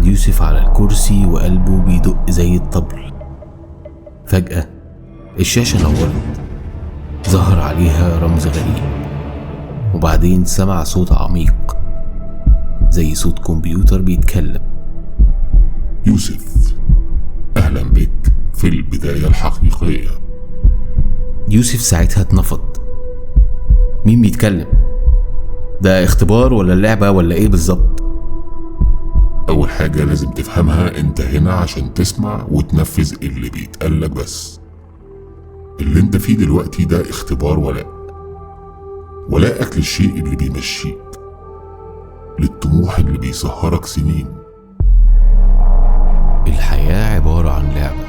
يوسف على الكرسي وقلبه بيدق زي الطبل. فجأة الشاشة نورت، ظهر عليها رمز غريب، وبعدين سمع صوت عميق زي صوت كمبيوتر بيتكلم. يوسف، أهلا بك في البداية الحقيقية. يوسف ساعتها اتنفض. مين بيتكلم؟ ده اختبار ولا لعبة ولا ايه بالظبط؟ أول حاجة لازم تفهمها، أنت هنا عشان تسمع وتنفذ اللي بيتقالك بس. اللي أنت فيه دلوقتي ده اختبار ولاءك للشيء اللي بيمشيك، للطموح اللي بيسهرك سنين. الحياة عبارة عن لعبة،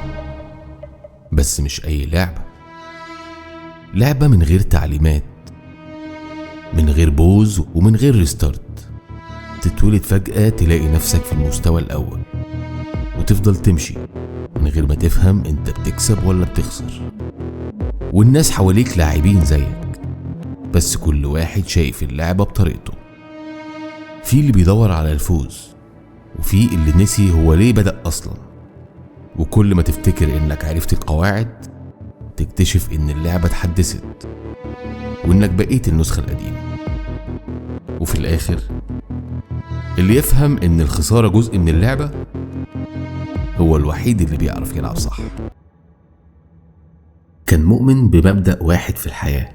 بس مش أي لعبة. لعبة من غير تعليمات، من غير بوز ومن غير ريستارت. تتولد فجأة تلاقي نفسك في المستوى الأول، وتفضل تمشي من غير ما تفهم انت بتكسب ولا بتخسر. والناس حواليك لاعبين زيك، بس كل واحد شايف اللعبة بطريقته. في اللي بيدور على الفوز، وفي اللي نسي هو ليه بدأ أصلا. وكل ما تفتكر انك عرفت القواعد، تكتشف ان اللعبة اتحدثت وانك بقيت النسخة القديمة. وفي الآخر اللي يفهم ان الخسارة جزء من اللعبة هو الوحيد اللي بيعرف يلعب صح. كان مؤمن بمبدأ واحد في الحياة،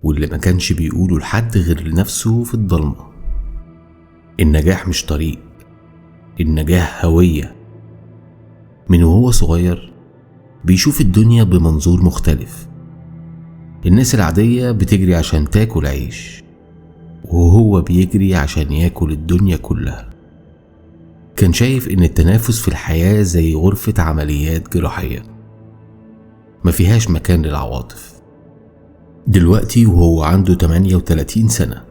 واللي ما كانش بيقوله لحد غير لنفسه في الضلمة: النجاح مش طريق، النجاح هوية. من وهو صغير بيشوف الدنيا بمنظور مختلف. الناس العادية بتجري عشان تاكل عيش، وهو بيجري عشان ياكل الدنيا كلها. كان شايف ان التنافس في الحياة زي غرفة عمليات جراحية ما فيهاش مكان للعواطف. دلوقتي وهو عنده 38 سنة،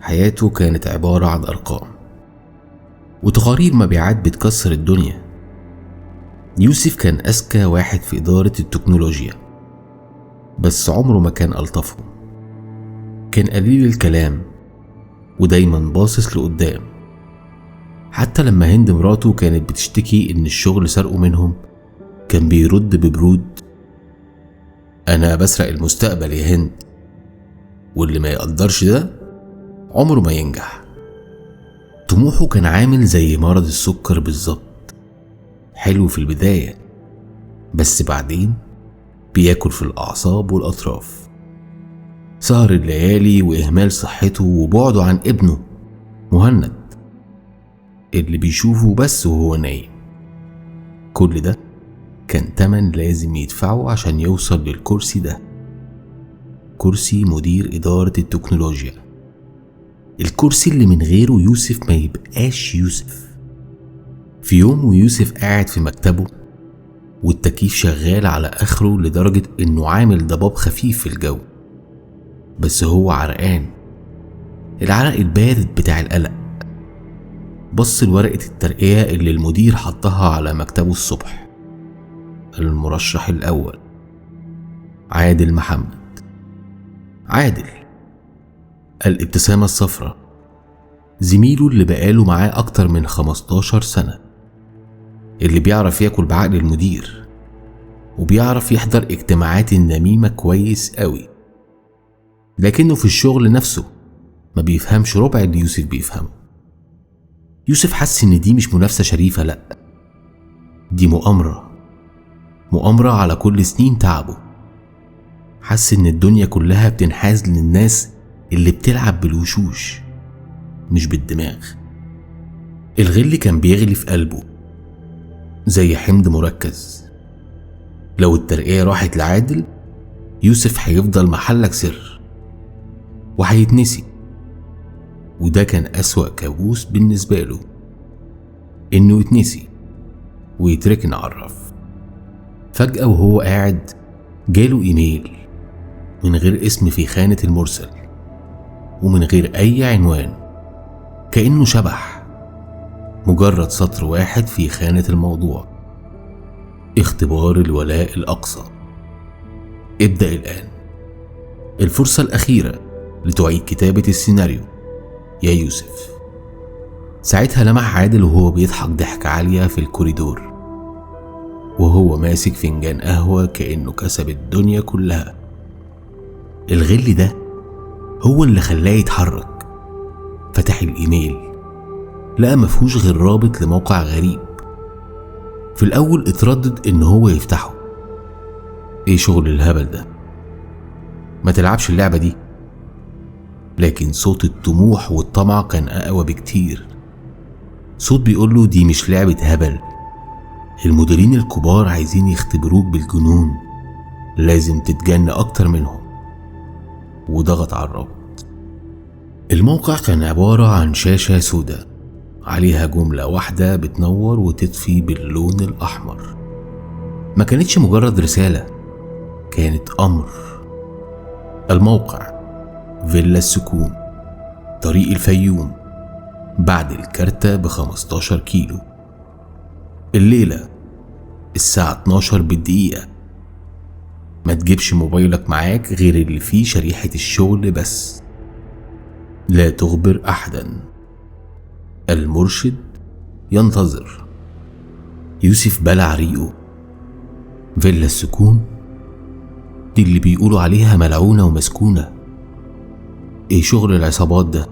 حياته كانت عبارة عن أرقام وتقارير مبيعات بتكسر الدنيا. يوسف كان أذكى واحد في إدارة التكنولوجيا، بس عمره ما كان ألطفهم. كان قليل الكلام ودايما باصص لقدام. حتى لما هند مراته كانت بتشتكي إن الشغل سرقوا منهم، كان بيرد ببرود: أنا بسرق المستقبل يا هند، واللي ما يقدرش ده عمره ما ينجح. طموحه كان عامل زي مرض السكر بالظبط، حلو في البداية بس بعدين بياكل في الأعصاب والأطراف. سهر الليالي وإهمال صحته وبعده عن ابنه مهند اللي بيشوفه بس وهو نايم. كل ده كان تمن لازم يدفعه عشان يوصل للكرسي ده، كرسي مدير إدارة التكنولوجيا. الكرسي اللي من غيره يوسف ما يبقاش يوسف. في يوم ويوسف قاعد في مكتبه والتكييف شغال على آخره لدرجة إنه عامل ضباب خفيف في الجو، بس هو عرقان، العرق البارد بتاع القلق. بص لورقة الترقية اللي المدير حطها على مكتبه الصبح: المرشح الأول عادل محمد. عادل، الابتسامة الصفراء، زميله اللي بقاله معاه أكتر من 15 سنة، اللي بيعرف ياكل بعقل المدير وبيعرف يحضر اجتماعات النميمة كويس قوي، لكنه في الشغل نفسه ما بيفهمش ربع اللي يوسف بيفهمه. يوسف حس ان دي مش منافسة شريفة، لأ، دي مؤامرة على كل سنين تعبه. حس ان الدنيا كلها بتنحاز للناس اللي بتلعب بالوشوش مش بالدماغ. الغل كان بيغلي في قلبه زي حمض مركز. لو الترقية راحت لعادل، يوسف هيفضل محلك سر وهيتنسي. وده كان أسوأ كابوس بالنسبة له، إنه يتنسي ويتركن على الرف. فجأة وهو قاعد جاله إيميل من غير اسم في خانة المرسل ومن غير أي عنوان، كأنه شبح، مجرد سطر واحد في خانة الموضوع: اختبار الولاء الأقصى، ابدأ الآن، الفرصة الأخيرة لتعيد كتابة السيناريو يا يوسف. ساعتها لمح عادل وهو بيضحك ضحكة عالية في الكوريدور، وهو ماسك فنجان قهوة كأنه كسب الدنيا كلها. الغل ده هو اللي خلاه يتحرك. فتح الإيميل، لقى مفهوش غير رابط لموقع غريب. في الأول اتردد إن هو يفتحه. إيه شغل الهبل ده؟ ما تلعبش اللعبة دي. لكن صوت الطموح والطمع كان أقوى بكتير. صوت بيقوله دي مش لعبة هبل، المديرين الكبار عايزين يختبروك بالجنون، لازم تتجن أكتر منهم. وضغط على الرابط. الموقع كان عبارة عن شاشة سوداء عليها جملة واحدة بتنور وتطفي باللون الأحمر. ما كانتش مجرد رسالة، كانت أمر. الموقع فيلا السكون، طريق الفيوم، بعد الكارتة ب15 كيلو. الليلة الساعة 12 بالدقيقة. ما تجيبش موبايلك معاك غير اللي فيه شريحة الشغل بس. لا تخبر أحدا. المرشد ينتظر. يوسف بلع ريقه. فيلا السكون دي اللي بيقولوا عليها ملعونة ومسكونة. ايه شغل العصابات ده؟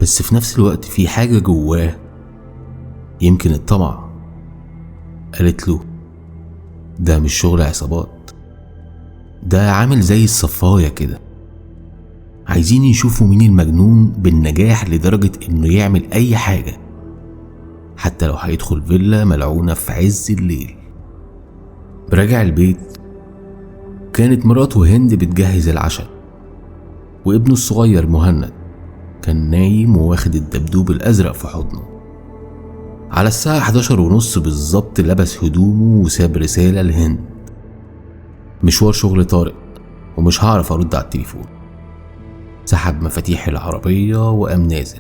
بس في نفس الوقت في حاجة جواه، يمكن الطمع. قالت له ده مش شغل عصابات، ده عامل زي الصفاية كده، عايزين يشوفوا مين المجنون بالنجاح لدرجة انه يعمل اي حاجة، حتى لو هيدخل فيلا ملعونة في عز الليل. رجع البيت، كانت مراته هند بتجهز العشاء، وابنه الصغير مهند كان نايم وواخد الدبدوب الازرق في حضنه. على الساعة 11:30 بالظبط لبس هدومه وساب رسالة لهند: مشوار شغل طارئ ومش هعرف ارد على التليفون. سحب مفاتيح العربية وقام نازل.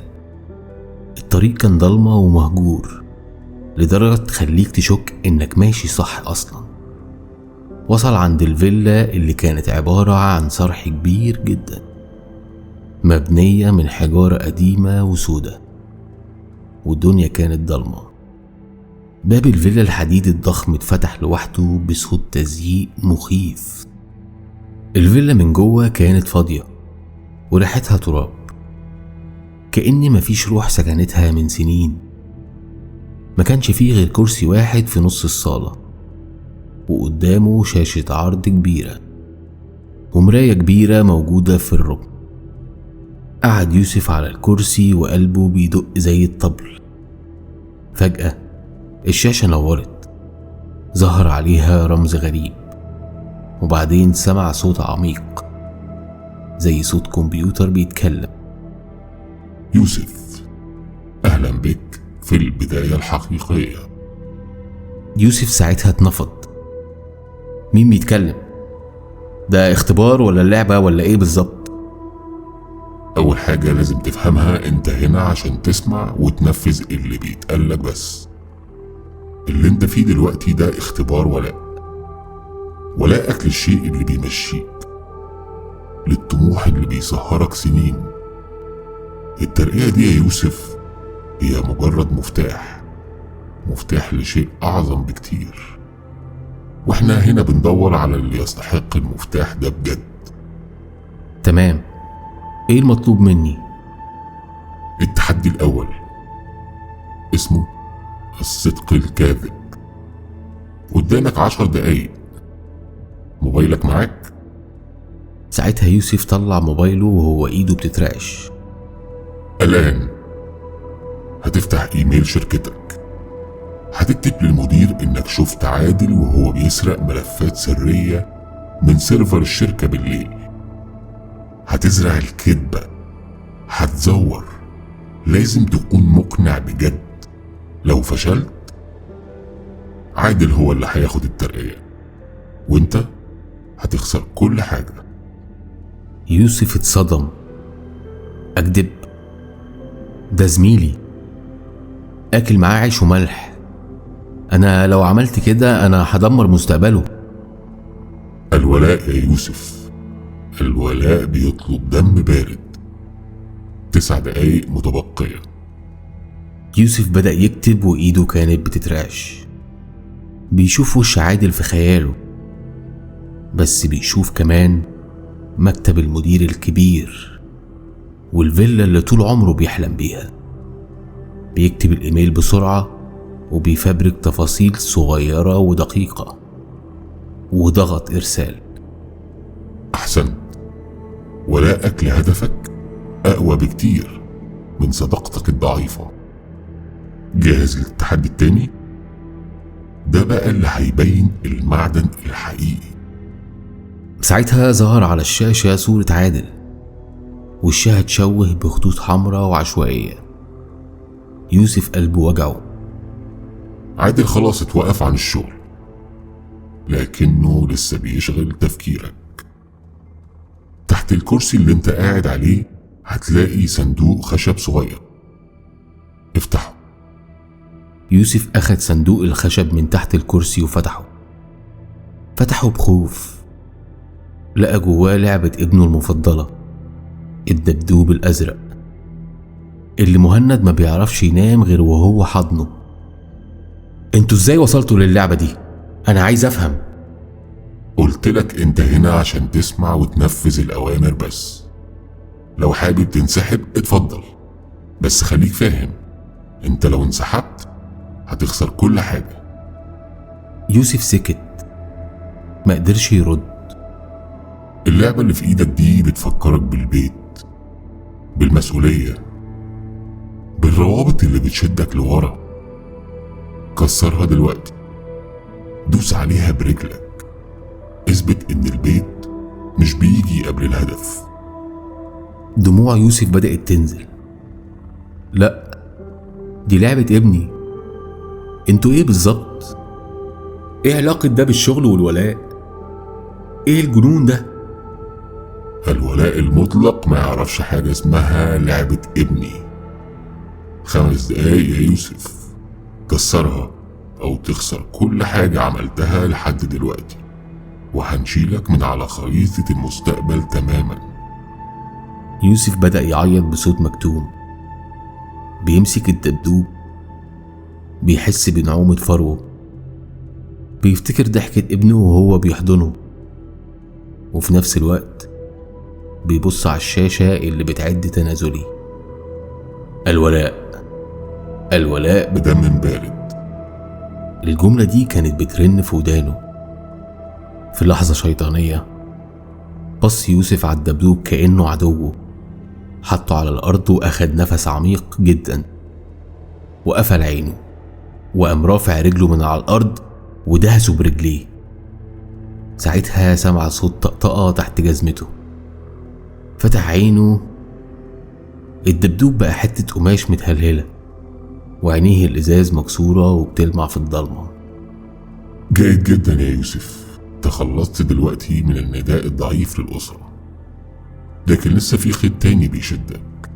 الطريق كان ضلمة ومهجور لدرجة تخليك تشك انك ماشي صح اصلا. وصل عند الفيلا اللي كانت عبارة عن صرح كبير جدا، مبنية من حجارة قديمة وسودة، والدنيا كانت ضلمة. باب الفيلا الحديد الضخم اتفتح لوحده بصوت تزييق مخيف. الفيلا من جوه كانت فاضية وريحتها تراب، كأن مفيش روح سكنتها من سنين. ما كانش فيه غير كرسي واحد في نص الصالة، وقدامه شاشة عرض كبيرة ومراية كبيرة موجودة في الركن. قعد يوسف على الكرسي وقلبه بيدق زي الطبل. فجأة الشاشة نورت، ظهر عليها رمز غريب، وبعدين سمع صوت عميق زي صوت كمبيوتر بيتكلم: يوسف، أهلا بك في البداية الحقيقية. يوسف ساعتها اتنفض. مين بيتكلم؟ ده اختبار ولا اللعبة ولا ايه بالظبط؟ أول حاجة لازم تفهمها، أنت هنا عشان تسمع وتنفذ اللي بيتقالك بس. اللي أنت فيه دلوقتي ده اختبار ولاءك للشيء اللي بيمشيك، للطموح اللي بيسهرك سنين. الترقية دي يا يوسف هي مجرد مفتاح لشيء أعظم بكتير، واحنا هنا بندور على اللي يستحق المفتاح ده بجد. تمام، ايه المطلوب مني؟ التحدي الأول اسمه الصدق الكاذب. قدامك 10 دقايق. موبايلك معاك؟ ساعتها يوسف طلع موبايله وهو ايده بتترعش. الآن هتفتح ايميل شركتك، هتكتب للمدير انك شفت عادل وهو بيسرق ملفات سرية من سيرفر الشركة بالليل. هتزرع الكذبة، هتزور، لازم تكون مقنع بجد. لو فشلت عادل هو اللي هياخد الترقية، وانت هتخسر كل حاجة. يوسف اتصدم. اكدب؟ ده زميلي، اكل معاه عيش وملح، انا لو عملت كده انا هدمر مستقبله. الولاء يا يوسف، الولاء بيطلب دم بارد. 9 دقايق متبقية. يوسف بدأ يكتب وإيده كانت بتترعش. بيشوف وش عادل في خياله، بس بيشوف كمان مكتب المدير الكبير والفيلا اللي طول عمره بيحلم بيها. بيكتب الإيميل بسرعة وبيفبرك تفاصيل صغيرة ودقيقة وضغط إرسال. أحسنت. ولاءك لهدفك أقوى بكتير من صداقتك الضعيفة. جاهز للتحدي التاني؟ ده بقى اللي هيبين المعدن الحقيقي. ساعتها ظهر على الشاشة صورة عادل، وشها اتشوه بخطوط حمراء وعشوائية. يوسف قلبه وجعه. عادل خلاص اتوقف عن الشغل، لكنه لسه بيشغل تفكيرك. تحت الكرسي اللي انت قاعد عليه هتلاقي صندوق خشب صغير، افتحه. يوسف أخد صندوق الخشب من تحت الكرسي وفتحه. فتحه بخوف. لقى جواه لعبة ابنه المفضلة، الدبدوب الأزرق اللي مهند ما بيعرفش ينام غير وهو حضنه. انتوا ازاي وصلتوا للعبة دي؟ أنا عايز أفهم. قلتلك انت هنا عشان تسمع وتنفذ الأوامر بس. لو حابب تنسحب اتفضل، بس خليك فاهم انت لو انسحبت هتخسر كل حاجة. يوسف سكت، ما قدرش يرد. اللعبة اللي في ايدك دي بتفكرك بالبيت، بالمسؤولية، بالروابط اللي بتشدك لورا. كسرها دلوقتي، دوس عليها برجلك، اثبت ان البيت مش بيجي قبل الهدف. دموع يوسف بدأت تنزل. لا، دي لعبة ابني. انتوا ايه بالظبط؟ ايه علاقة ده بالشغل والولاء؟ ايه الجنون ده؟ الولاء المطلق ما يعرفش حاجة اسمها لعبة ابني. 5 دقايق يا يوسف، كسرها او تخسر كل حاجة عملتها لحد دلوقتي، وهنشيلك من على خريطة المستقبل تماما. يوسف بدأ يعيط بصوت مكتوم. بيمسك الدبدوب، بيحس بنعومة فروه، بيفتكر ضحكة ابنه وهو بيحضنه، وفي نفس الوقت بيبص على الشاشة اللي بتعد تنازلي. الولاء بدم بارد. الجملة دي كانت بترن في ودانه. في لحظة شيطانية بص يوسف على الدبدوب كأنه عدوه، حطه على الأرض وأخد نفس عميق جدا وقفل عينه، وقام رافع رجله من على الأرض ودهسه برجليه. ساعتها سمع صوت طقطقة تحت جزمته. فتح عينه، الدبدوب بقى حتة قماش متهلهلة، وعينيه الإزاز مكسورة وبتلمع في الضلمة. جيد جدا يا يوسف، تخلصت دلوقتي من النداء الضعيف للأسرة، لكن لسه في خيط تاني بيشدك،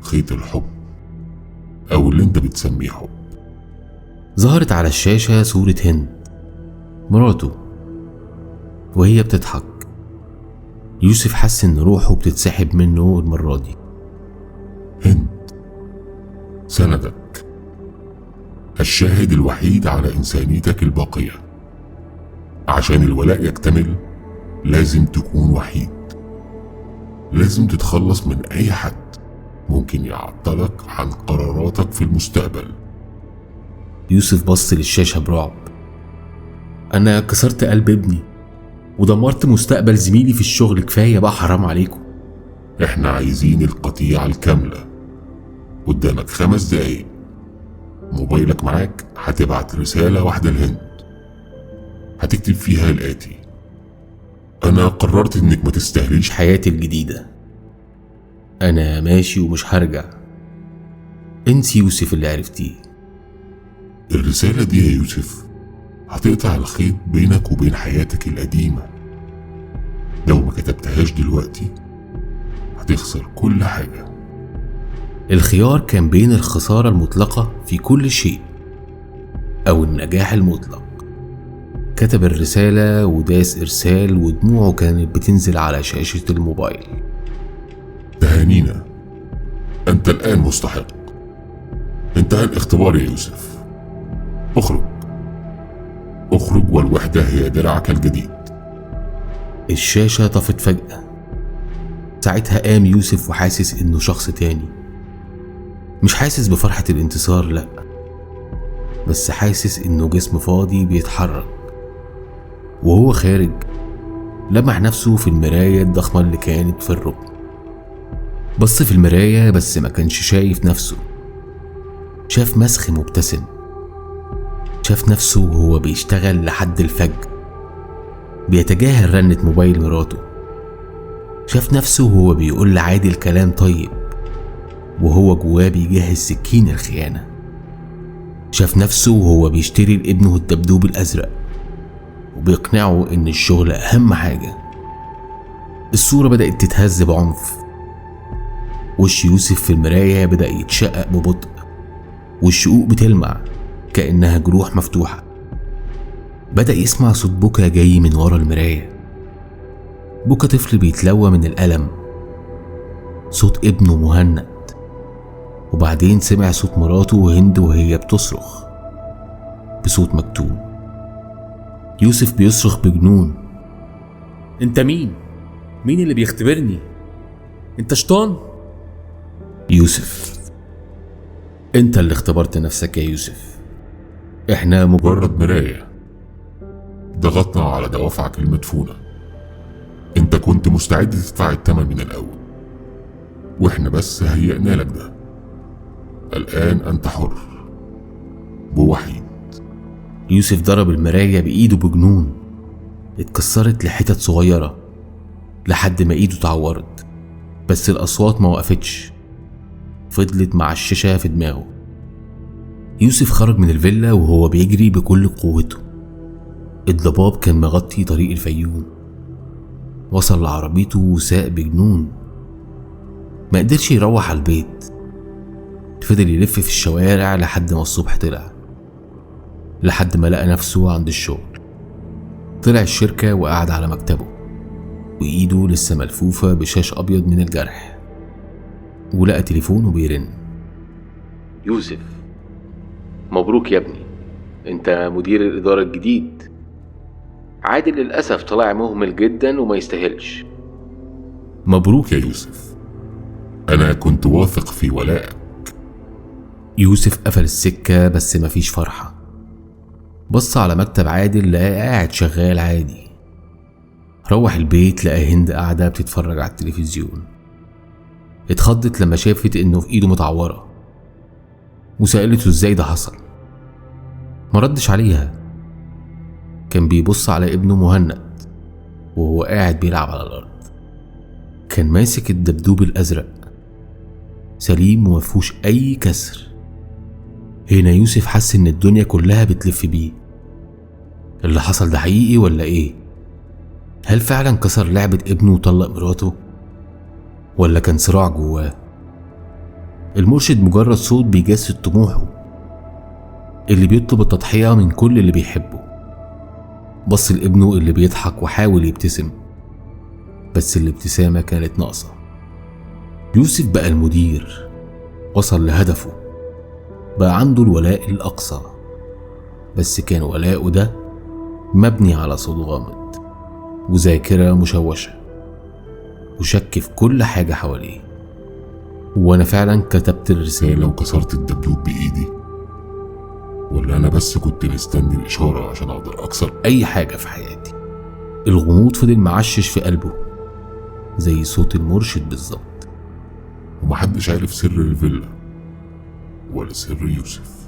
خيط الحب، أو اللي انت بتسميه حب. ظهرت على الشاشة صورة هند مراته وهي بتضحك. يوسف حس ان روحه بتتسحب منه المرة دي. هند سندك، الشاهد الوحيد على إنسانيتك الباقية. عشان الولاء يكتمل لازم تكون وحيد، لازم تتخلص من أي حد ممكن يعطلك عن قراراتك في المستقبل. يوسف بص للشاشة برعب. أنا كسرت قلب ابني ودمرت مستقبل زميلي في الشغل، كفاية بقى، حرام عليكم. احنا عايزين القطيعة الكاملة. قدامك 5 دقايق، موبايلك معاك، هتبعت رسالة واحدة لهند، هتكتب فيها الآتي: أنا قررت إنك ما تستاهليش حياتي الجديدة، أنا ماشي ومش هرجع، انسي يوسف اللي عرفتيه. الرسالة دي يا يوسف هتقطع الخيط بينك وبين حياتك القديمة. لو ما كتبتهاش دلوقتي هتخسر كل حاجة. الخيار كان بين الخسارة المطلقة في كل شيء أو النجاح المطلق. كتب الرسالة وداس إرسال، ودموعه كانت بتنزل على شاشة الموبايل. تهانينا، أنت الآن مستحق. انتهى الاختبار يا يوسف. اخرج والوحدة هي درعك الجديد. الشاشة طفت فجأة. ساعتها قام يوسف وحاسس انه شخص تاني. مش حاسس بفرحة الانتصار، لأ، بس حاسس انه جسم فاضي بيتحرك. وهو خارج لمح نفسه في المراية الضخمة اللي كانت في الركن. بص في المراية بس ما كانش شايف نفسه. شاف مسخ مبتسم. شاف نفسه وهو بيشتغل لحد الفجر بيتجاهل رنة موبايل مراته. شاف نفسه وهو بيقول لعادل كلام طيب وهو جواه بيجهز سكين الخيانة. شاف نفسه وهو بيشتري لابنه الدبدوب الأزرق وبيقنعه إن الشغل أهم حاجة. الصورة بدأت تتهز بعنف. وش يوسف في المراية بدأ يتشقق ببطء والشقوق بتلمع كأنها جروح مفتوحة. بدأ يسمع صوت بكا جاي من ورا المراية. بكا طفل بيتلوى من الألم، صوت ابنه مهند. وبعدين سمع صوت مراته هند وهي بتصرخ بصوت مكتوم. يوسف بيصرخ بجنون: انت مين اللي بيختبرني؟ انت شيطان؟ يوسف، انت اللي اختبرت نفسك يا يوسف. احنا مجرد مراية ضغطنا على دوافعك المدفونة. انت كنت مستعد تدفع الثمن من الأول، واحنا بس هيئنا لك ده. الآن أنت حر بوحيد. يوسف ضرب المراية بإيده بجنون. اتكسرت لحتت صغيرة لحد ما إيده اتعورت، بس الأصوات ما وقفتش، فضلت مع الشاشة في دماغه. يوسف خرج من الفيلا وهو بيجري بكل قوته. الضباب كان مغطي طريق الفيوم. وصل لعربيته وساق بجنون. ما قدرش يروح على البيت. فضل يلف في الشوارع لحد ما الصبح طلع، لحد ما لقى نفسه عند الشغل. طلع الشركة وقعد على مكتبه وإيده لسه ملفوفة بشاش أبيض من الجرح، ولقى تليفونه بيرن. يوسف، مبروك يا ابني، انت مدير الإدارة الجديد. عادل للأسف طلع مهمل جدا وما يستاهلش. مبروك يا يوسف، أنا كنت واثق في ولائك. يوسف قفل السكة بس مفيش فرحة. بص على مكتب عادل لقاه قاعد شغال عادي. روح البيت لقى هند قاعدة بتتفرج على التلفزيون. اتخضت لما شافت انه في ايده متعورة وسألته ازاي ده حصل. مردش عليها. كان بيبص على ابنه مهند وهو قاعد بيلعب على الأرض. كان ماسك الدبدوب الأزرق سليم ومفهوش أي كسر. هنا يوسف حس إن الدنيا كلها بتلف بيه. اللي حصل ده حقيقي ولا إيه؟ هل فعلا كسر لعبة ابنه وطلق مراته؟ ولا كان صراع جواه؟ المرشد مجرد صوت بيجسد طموحه، اللي بيطلب التضحية من كل اللي بيحبه. بص لابنه اللي بيضحك وحاول يبتسم، بس الابتسامة كانت ناقصة. يوسف بقى المدير، وصل لهدفه، بقى عنده الولاء الأقصى، بس كان ولاؤه ده مبني على صوت غامض وذاكرة مشوشة وشك في كل حاجة حواليه. وأنا فعلا كتبت الرسالة وكسرت الدبدوب بإيدي، ولا أنا بس كنت مستني الإشارة عشان أقدر أكسر أي حاجة في حياتي؟ الغموض فضل معشش في قلبه زي صوت المرشد بالظبط. ومحدش عارف سر الفيلا ولا سر يوسف.